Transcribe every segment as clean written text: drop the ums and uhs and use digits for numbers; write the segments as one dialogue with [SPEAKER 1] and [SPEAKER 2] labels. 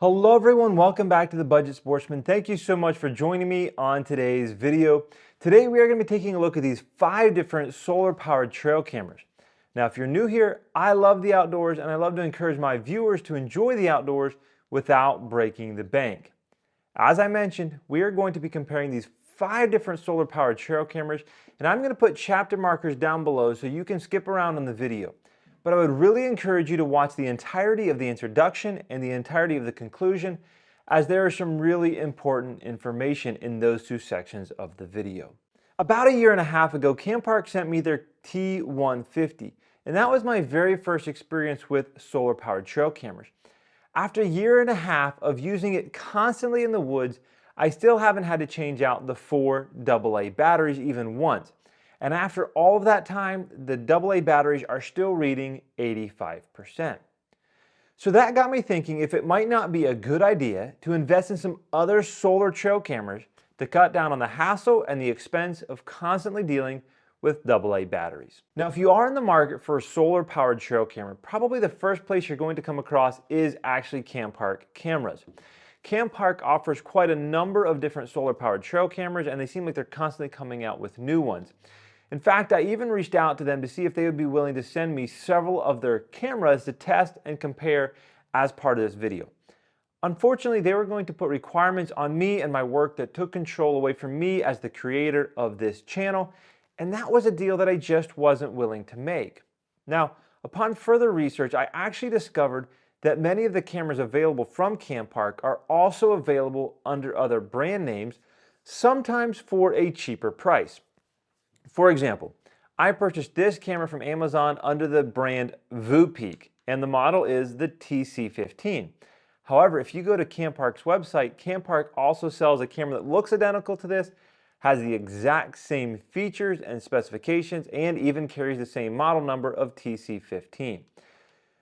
[SPEAKER 1] Hello everyone, welcome back to The Budget Sportsman. Thank you so much for joining me on today's video. Today we are going to be taking a look at these 5 different solar powered trail cameras. Now if you're new here, I love the outdoors and I love to encourage my viewers to enjoy the outdoors without breaking the bank. As I mentioned, we are going to be comparing these 5 different solar powered trail cameras, and I'm going to put chapter markers down below so you can skip around on the video. But I would really encourage you to watch the entirety of the introduction and the entirety of the conclusion, as there is some really important information in those 2 sections of the video. About a year and a half ago, Campark sent me their T150, and that was my very first experience with solar powered trail cameras. After a year and a half of using it constantly in the woods, I still haven't had to change out the 4 AA batteries even once. And after all of that time, the AA batteries are still reading 85%. So that got me thinking if it might not be a good idea to invest in some other solar trail cameras to cut down on the hassle and the expense of constantly dealing with AA batteries. Now, if you are in the market for a solar powered trail camera, probably the first place you're going to come across is actually Campark cameras. Campark offers quite a number of different solar powered trail cameras, and they seem like they're constantly coming out with new ones. In fact, I even reached out to them to see if they would be willing to send me several of their cameras to test and compare as part of this video. Unfortunately, they were going to put requirements on me and my work that took control away from me as the creator of this channel, and that was a deal that I just wasn't willing to make. Now, upon further research, I actually discovered that many of the cameras available from Campark are also available under other brand names, sometimes for a cheaper price. For example, I purchased this camera from Amazon under the brand Vupeak, and the model is the TC15. However, if you go to Campark's website, Campark also sells a camera that looks identical to this, has the exact same features and specifications, and even carries the same model number of TC15.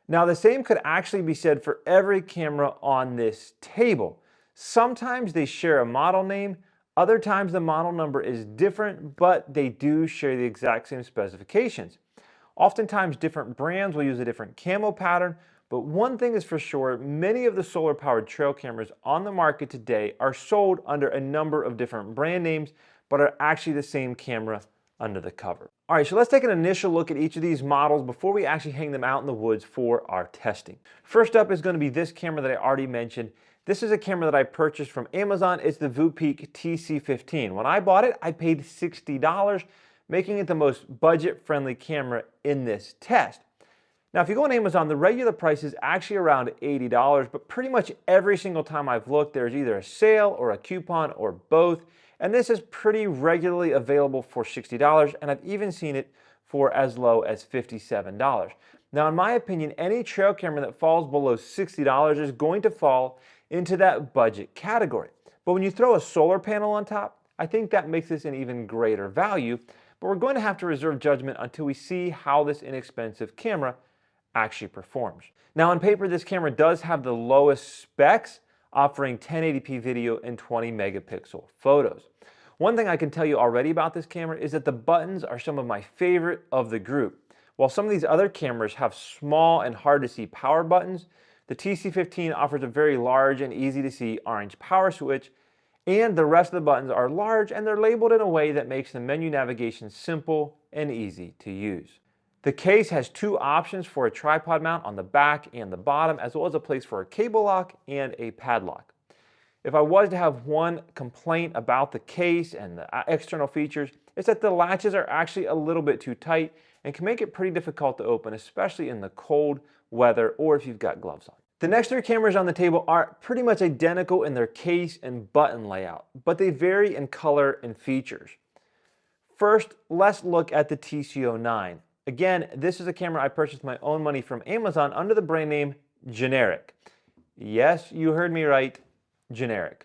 [SPEAKER 1] Now, the same could actually be said for every camera on this table. Sometimes they share a model name, other times the model number is different, but they do share the exact same specifications. Oftentimes different brands will use a different camo pattern, but one thing is for sure, many of the solar powered trail cameras on the market today are sold under a number of different brand names, but are actually the same camera under the cover. All right, so let's take an initial look at each of these models before we actually hang them out in the woods for our testing. First up is going to be this camera that I already mentioned. This is a camera that I purchased from Amazon. It's the Vupeak TC15. When I bought it, I paid $60, making it the most budget-friendly camera in this test. Now, if you go on Amazon, the regular price is actually around $80, but pretty much every single time I've looked, there's either a sale or a coupon or both, and this is pretty regularly available for $60, and I've even seen it for as low as $57. Now, in my opinion, any trail camera that falls below $60 is going to fall into that budget category. But when you throw a solar panel on top, I think that makes this an even greater value, but we're going to have to reserve judgment until we see how this inexpensive camera actually performs. Now, on paper, this camera does have the lowest specs, offering 1080p video and 20 megapixel photos. One thing I can tell you already about this camera is that the buttons are some of my favorite of the group. While some of these other cameras have small and hard to see power buttons, the TC15 offers a very large and easy to see orange power switch, and the rest of the buttons are large and they're labeled in a way that makes the menu navigation simple and easy to use. The case has 2 options for a tripod mount on the back and the bottom, as well as a place for a cable lock and a padlock. If I was to have one complaint about the case and the external features, it's that the latches are actually a little bit too tight and can make it pretty difficult to open, especially in the cold weather or if you've got gloves on. The next 3 cameras on the table are pretty much identical in their case and button layout, but they vary in color and features. First, let's look at the TC09. Again, this is a camera I purchased my own money from Amazon under the brand name Generic. Yes, you heard me right, Generic.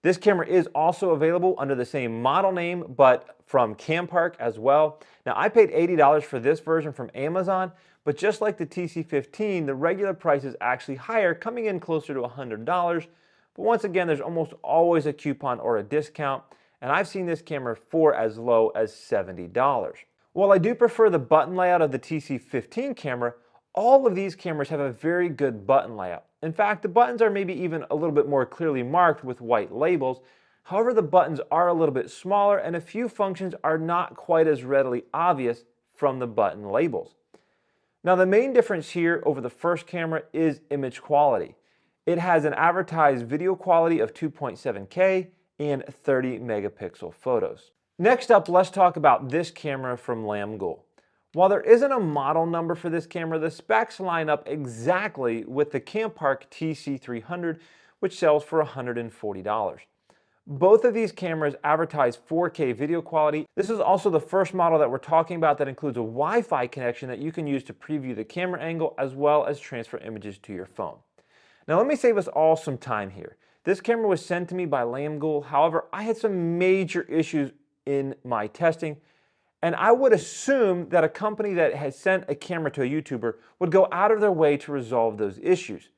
[SPEAKER 1] This camera is also available under the same model name, but from Campark as well. Now, I paid $80 for this version from Amazon, but just like the TC15, the regular price is actually higher, coming in closer to $100. But once again, there's almost always a coupon or a discount, and I've seen this camera for as low as $70. While I do prefer the button layout of the TC15 camera, all of these cameras have a very good button layout. In fact, the buttons are maybe even a little bit more clearly marked with white labels. However, the buttons are a little bit smaller and a few functions are not quite as readily obvious from the button labels. Now, the main difference here over the first camera is image quality. It has an advertised video quality of 2.7K and 30 megapixel photos. Next up, let's talk about this camera from Lamgul. While there isn't a model number for this camera, the specs line up exactly with the Campark TC300, which sells for $140. Both of these cameras advertise 4K video quality. This is also the first model that we're talking about that includes a Wi-Fi connection that you can use to preview the camera angle as well as transfer images to your phone. Now let me save us all some time here. This camera was sent to me by Lamgul. However, I had some major issues in my testing, and I would assume that a company that has sent a camera to a YouTuber would go out of their way to resolve those issues.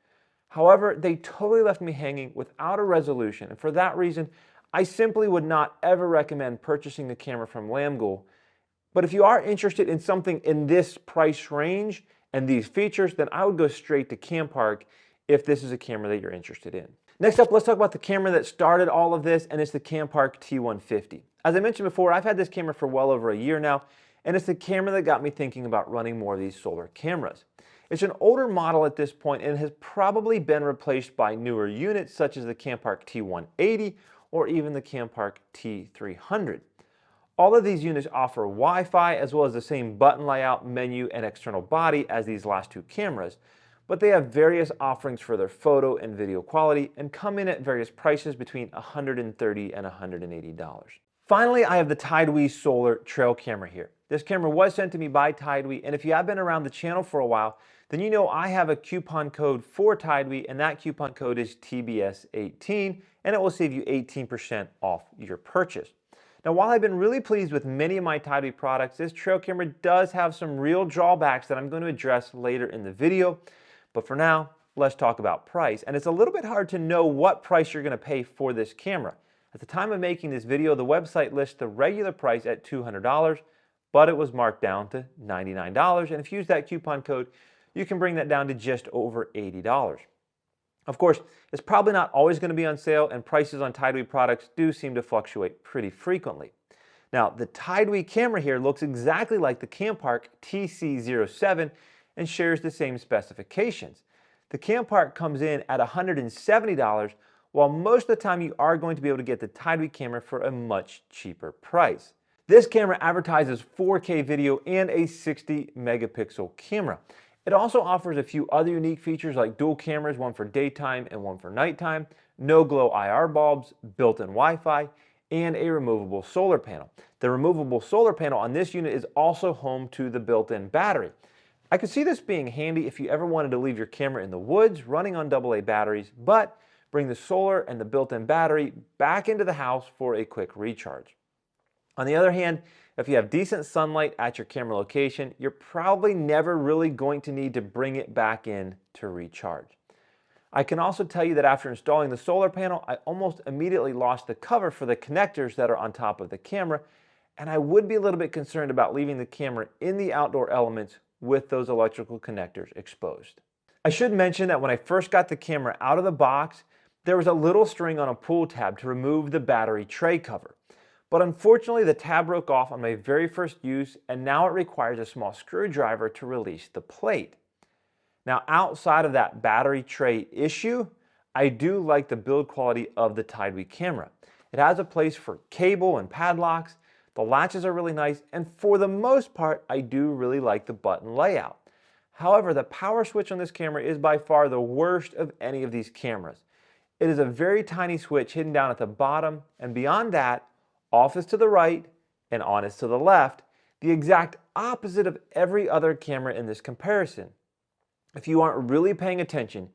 [SPEAKER 1] However, they totally left me hanging without a resolution, and for that reason, I simply would not ever recommend purchasing the camera from Lamgul. But if you are interested in something in this price range and these features, then I would go straight to Campark if this is a camera that you're interested in. Next up, let's talk about the camera that started all of this, and it's the Campark T150. As I mentioned before, I've had this camera for well over a year now, and it's the camera that got me thinking about running more of these solar cameras. It's an older model at this point and has probably been replaced by newer units such as the Campark T180 or even the Campark T300. All of these units offer Wi-Fi as well as the same button layout, menu, and external body as these last two cameras, but they have various offerings for their photo and video quality and come in at various prices between $130 and $180. Finally, I have the Tidewee Solar Trail Camera here. This camera was sent to me by Tidewee, and if you have been around the channel for a while, then you know I have a coupon code for Tidewee, and that coupon code is TBS18, and it will save you 18% off your purchase. Now, while I've been really pleased with many of my Tidewee products, this trail camera does have some real drawbacks that I'm going to address later in the video. But for now, let's talk about price. And it's a little bit hard to know what price you're going to pay for this camera. At the time of making this video, the website lists the regular price at $200, but it was marked down to $99. And if you use that coupon code, you can bring that down to just over $80. Of course, it's probably not always going to be on sale, and prices on Tidewee products do seem to fluctuate pretty frequently. Now, the Tidewee camera here looks exactly like the Campark TC07 and shares the same specifications. The Campark comes in at $170, while most of the time you are going to be able to get the Tidewee camera for a much cheaper price. This camera advertises 4K video and a 60 megapixel camera. It also offers a few other unique features like dual cameras, one for daytime and one for nighttime, no glow IR bulbs, built-in Wi-Fi, and a removable solar panel. The removable solar panel on this unit is also home to the built-in battery. I could see this being handy if you ever wanted to leave your camera in the woods running on AA batteries, but bring the solar and the built-in battery back into the house for a quick recharge. On the other hand, if you have decent sunlight at your camera location, you're probably never really going to need to bring it back in to recharge. I can also tell you that after installing the solar panel, I almost immediately lost the cover for the connectors that are on top of the camera, and I would be a little bit concerned about leaving the camera in the outdoor elements with those electrical connectors exposed. I should mention that when I first got the camera out of the box, there was a little string on a pull tab to remove the battery tray cover. But unfortunately, the tab broke off on my very first use, and now it requires a small screwdriver to release the plate. Now, outside of that battery tray issue, I do like the build quality of the Tidewee camera. It has a place for cable and padlocks, the latches are really nice, and for the most part, I do really like the button layout. However, the power switch on this camera is by far the worst of any of these cameras. It is a very tiny switch hidden down at the bottom, and beyond that, off is to the right and on is to the left, the exact opposite of every other camera in this comparison. If you aren't really paying attention,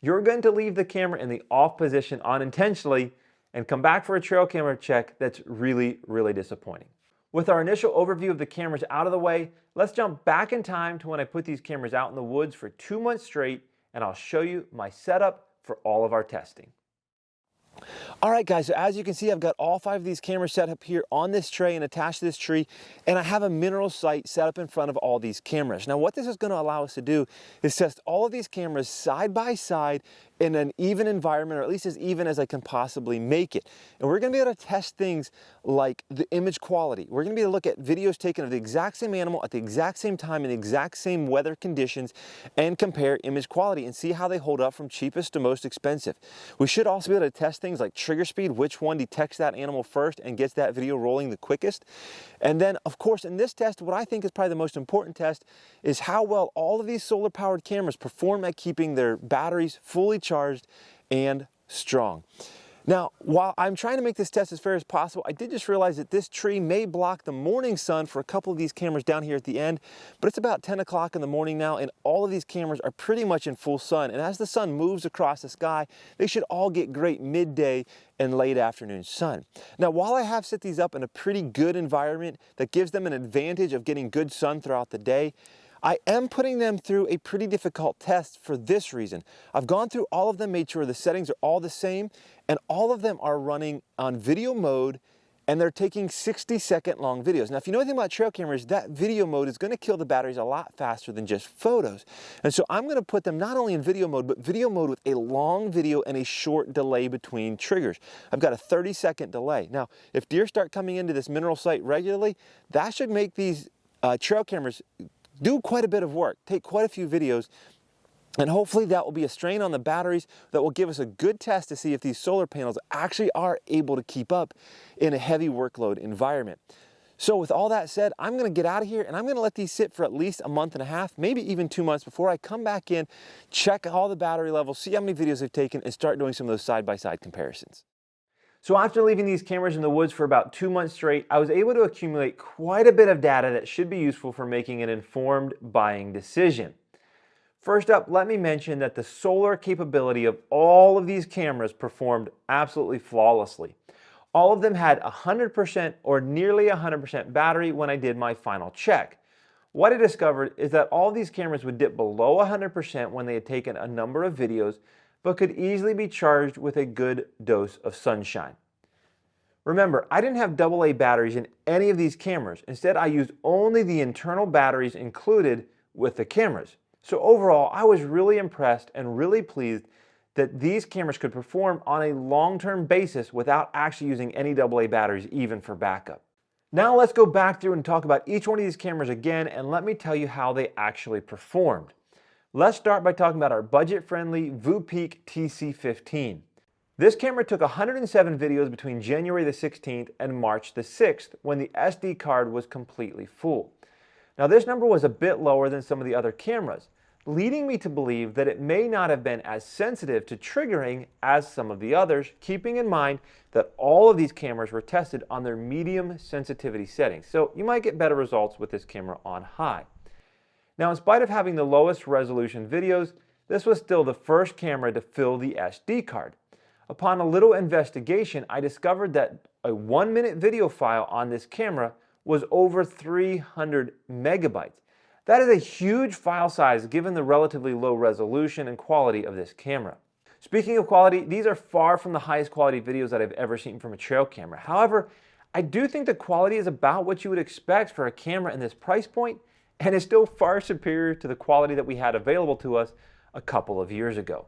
[SPEAKER 1] you're going to leave the camera in the off position unintentionally and come back for a trail camera check that's really, really disappointing. With our initial overview of the cameras out of the way, let's jump back in time to when I put these cameras out in the woods for 2 months straight, and I'll show you my setup for all of our testing. All right, guys, so as you can see, I've got all 5 of these cameras set up here on this tray and attached to this tree, and I have a mineral sight set up in front of all these cameras. Now, what this is gonna allow us to do is test all of these cameras side by side in an even environment, or at least as even as I can possibly make it. And we're gonna be able to test things like the image quality. We're gonna be able to look at videos taken of the exact same animal at the exact same time in the exact same weather conditions and compare image quality and see how they hold up from cheapest to most expensive. We should also be able to test things like trigger speed, which one detects that animal first and gets that video rolling the quickest. And then, of course, in this test, what I think is probably the most important test is how well all of these solar-powered cameras perform at keeping their batteries fully charged and strong. Now, while I'm trying to make this test as fair as possible, I did just realize that this tree may block the morning sun for a couple of these cameras down here at the end, but it's about 10 o'clock in the morning now, and all of these cameras are pretty much in full sun. And as the sun moves across the sky, they should all get great midday and late afternoon sun. Now, while I have set these up in a pretty good environment that gives them an advantage of getting good sun throughout the day, I am putting them through a pretty difficult test for this reason. I've gone through all of them, made sure the settings are all the same, and all of them are running on video mode, and they're taking 60-second long videos. Now, if you know anything about trail cameras, that video mode is gonna kill the batteries a lot faster than just photos. And so I'm gonna put them not only in video mode, but video mode with a long video and a short delay between triggers. I've got a 30-second delay. Now, if deer start coming into this mineral site regularly, that should make these trail cameras do quite a bit of work, take quite a few videos, and hopefully that will be a strain on the batteries that will give us a good test to see if these solar panels actually are able to keep up in a heavy workload environment. So with all that said, I'm gonna get out of here and I'm gonna let these sit for at least a month and a half, maybe even 2 months before I come back in, check all the battery levels, see how many videos they've taken, and start doing some of those side-by-side comparisons. So after leaving these cameras in the woods for about 2 months straight, I was able to accumulate quite a bit of data that should be useful for making an informed buying decision. First up, let me mention that the solar capability of all of these cameras performed absolutely flawlessly. All of them had 100% or nearly 100% battery when I did my final check. What I discovered is that all of these cameras would dip below 100% when they had taken a number of videos, but could easily be charged with a good dose of sunshine. Remember, I didn't have AA batteries in any of these cameras. Instead, I used only the internal batteries included with the cameras. So overall, I was really impressed and really pleased that these cameras could perform on a long-term basis without actually using any AA batteries, even for backup. Now let's go back through and talk about each one of these cameras again, and let me tell you how they actually performed. Let's start by talking about our budget-friendly VuPeak TC15. This camera took 107 videos between January the 16th and March the 6th when the SD card was completely full. Now this number was a bit lower than some of the other cameras, leading me to believe that it may not have been as sensitive to triggering as some of the others, keeping in mind that all of these cameras were tested on their medium sensitivity settings. So you might get better results with this camera on high. Now, in spite of having the lowest resolution videos, this was still the first camera to fill the SD card. Upon a little investigation, I discovered that a 1-minute video file on this camera was over 300 megabytes. That is a huge file size given the relatively low resolution and quality of this camera. Speaking of quality, these are far from the highest quality videos that I've ever seen from a trail camera. However, I do think the quality is about what you would expect for a camera in this price point, and is still far superior to the quality that we had available to us a couple of years ago.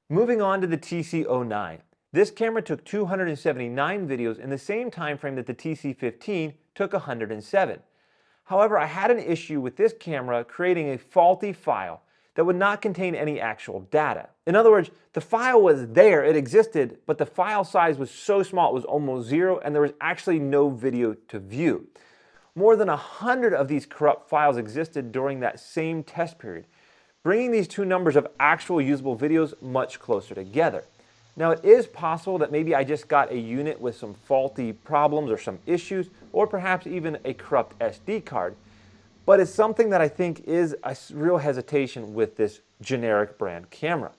[SPEAKER 1] Moving on to the TC09. This camera took 279 videos in the same time frame that the TC15 took 107. However, I had an issue with this camera creating a faulty file that would not contain any actual data. In other words, the file was there, it existed, but the file size was so small it was almost zero, and there was actually no video to view. More than 100 of these corrupt files existed during that same test period, bringing these two numbers of actual usable videos much closer together. Now, it is possible that maybe I just got a unit with some faulty problems or some issues, or perhaps even a corrupt SD card, but it's something that I think is a real hesitation with this generic brand camera.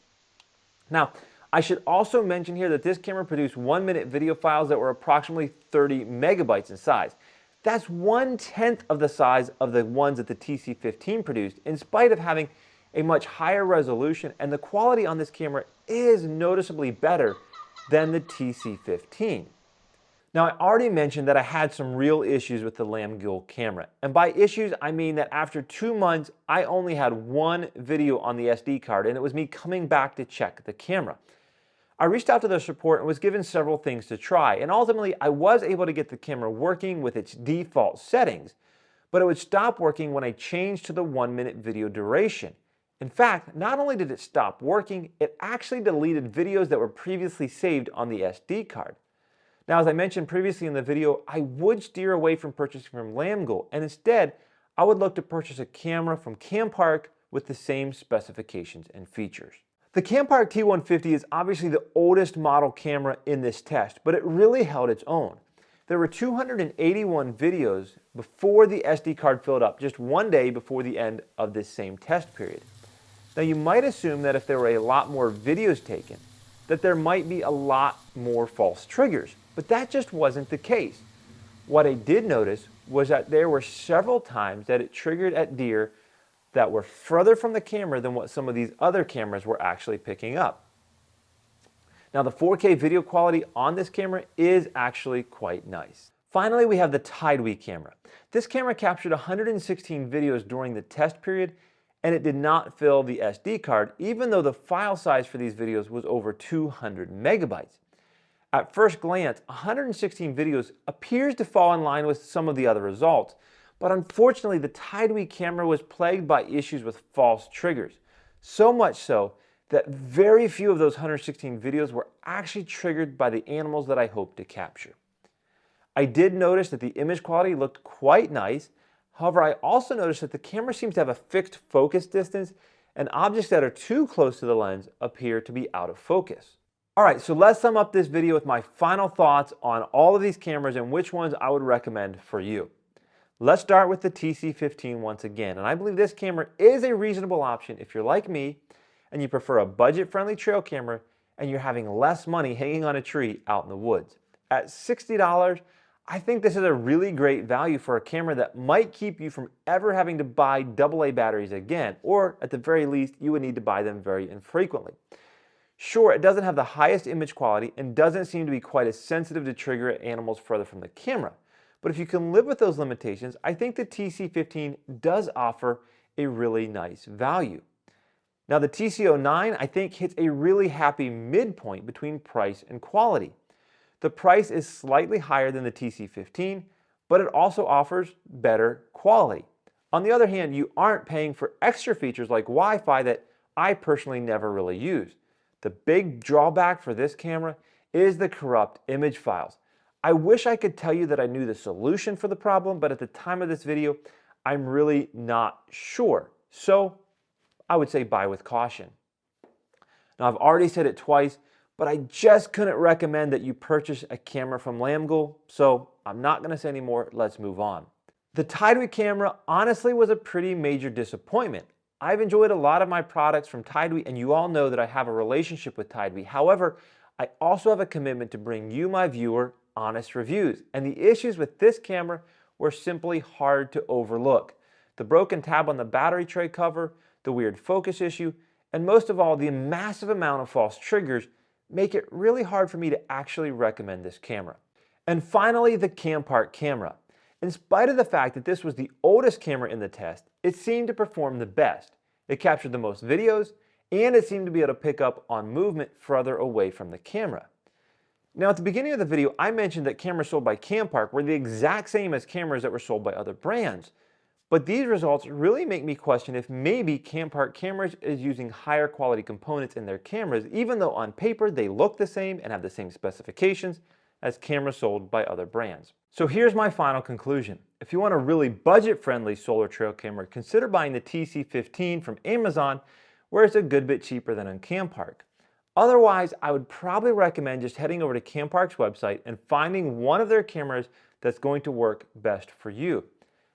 [SPEAKER 1] Now, I should also mention here that this camera produced 1-minute video files that were approximately 30 megabytes in size. That's 1/10 of the size of the ones that the TC15 produced, in spite of having a much higher resolution, and the quality on this camera is noticeably better than the TC15. Now, I already mentioned that I had some real issues with the Lam Gill camera. And by issues, I mean that after 2 months, I only had one video on the SD card, and it was me coming back to check the camera. I reached out to their support and was given several things to try, and ultimately I was able to get the camera working with its default settings, but it would stop working when I changed to the 1-minute video duration. In fact, not only did it stop working, it actually deleted videos that were previously saved on the SD card. Now, as I mentioned previously in the video, I would steer away from purchasing from Lam Gill, and instead, I would look to purchase a camera from Campark with the same specifications and features. The Campark T150 is obviously the oldest model camera in this test, but it really held its own. There were 281 videos before the SD card filled up, just one day before the end of this same test period. Now, you might assume that if there were a lot more videos taken, that there might be a lot more false triggers, but that just wasn't the case. What I did notice was that there were several times that it triggered at deer that were further from the camera than what some of these other cameras were actually picking up. Now, the 4K video quality on this camera is actually quite nice. Finally, we have the Tidewee camera. This camera captured 116 videos during the test period, and it did not fill the SD card, even though the file size for these videos was over 200 megabytes. At first glance, 116 videos appears to fall in line with some of the other results, but unfortunately the Tidewee camera was plagued by issues with false triggers. So much so that very few of those 116 videos were actually triggered by the animals that I hoped to capture. I did notice that the image quality looked quite nice. However, I also noticed that the camera seems to have a fixed focus distance, and objects that are too close to the lens appear to be out of focus. Alright, so let's sum up this video with my final thoughts on all of these cameras and which ones I would recommend for you. Let's start with the TC15 once again, and I believe this camera is a reasonable option if you're like me and you prefer a budget-friendly trail camera and you're having less money hanging on a tree out in the woods. At $60, I think this is a really great value for a camera that might keep you from ever having to buy AA batteries again, or at the very least, you would need to buy them very infrequently. Sure, it doesn't have the highest image quality and doesn't seem to be quite as sensitive to trigger at animals further from the camera. But if you can live with those limitations, I think the TC15 does offer a really nice value. Now, the TC09, I think, hits a really happy midpoint between price and quality. The price is slightly higher than the TC15, but it also offers better quality. On the other hand, you aren't paying for extra features like Wi-Fi that I personally never really use. The big drawback for this camera is the corrupt image files. I wish I could tell you that I knew the solution for the problem, but at the time of this video, I'm really not sure. So I would say buy with caution. Now, I've already said it twice, but I just couldn't recommend that you purchase a camera from Lam Gill, so I'm not going to say any more. Let's move on. The Tidewee camera honestly was a pretty major disappointment. I've enjoyed a lot of my products from Tidewee, and you all know that I have a relationship with Tidewee. However, I also have a commitment to bring you, my viewer, honest reviews, and the issues with this camera were simply hard to overlook. The broken tab on the battery tray cover, the weird focus issue, and most of all, the massive amount of false triggers make it really hard for me to actually recommend this camera. And finally, the Campark camera. In spite of the fact that this was the oldest camera in the test, it seemed to perform the best. It captured the most videos, and it seemed to be able to pick up on movement further away from the camera. Now, at the beginning of the video, I mentioned that cameras sold by Campark were the exact same as cameras that were sold by other brands. But these results really make me question if maybe Campark cameras is using higher quality components in their cameras, even though on paper they look the same and have the same specifications as cameras sold by other brands. So here's my final conclusion. If you want a really budget-friendly solar trail camera, consider buying the TC15 from Amazon, where it's a good bit cheaper than on Campark. Otherwise, I would probably recommend just heading over to Campark's website and finding one of their cameras that's going to work best for you.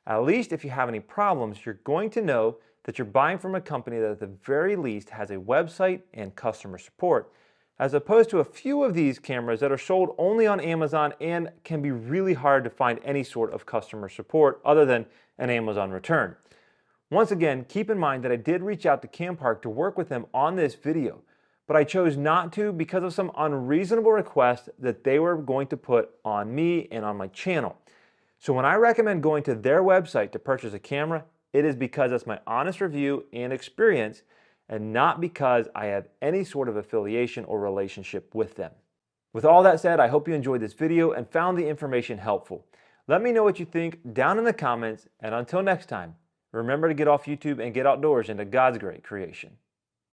[SPEAKER 1] At least if you have any problems, you're going to know that you're buying from a company that at the very least has a website and customer support, as opposed to a few of these cameras that are sold only on Amazon and can be really hard to find any sort of customer support other than an Amazon return. Once again, keep in mind that I did reach out to Campark to work with them on this video, but I chose not to because of some unreasonable requests that they were going to put on me and on my channel. So when I recommend going to their website to purchase a camera, it is because that's my honest review and experience, and not because I have any sort of affiliation or relationship with them. With all that said, I hope you enjoyed this video and found the information helpful. Let me know what you think down in the comments, and until next time, remember to get off YouTube and get outdoors into God's great creation.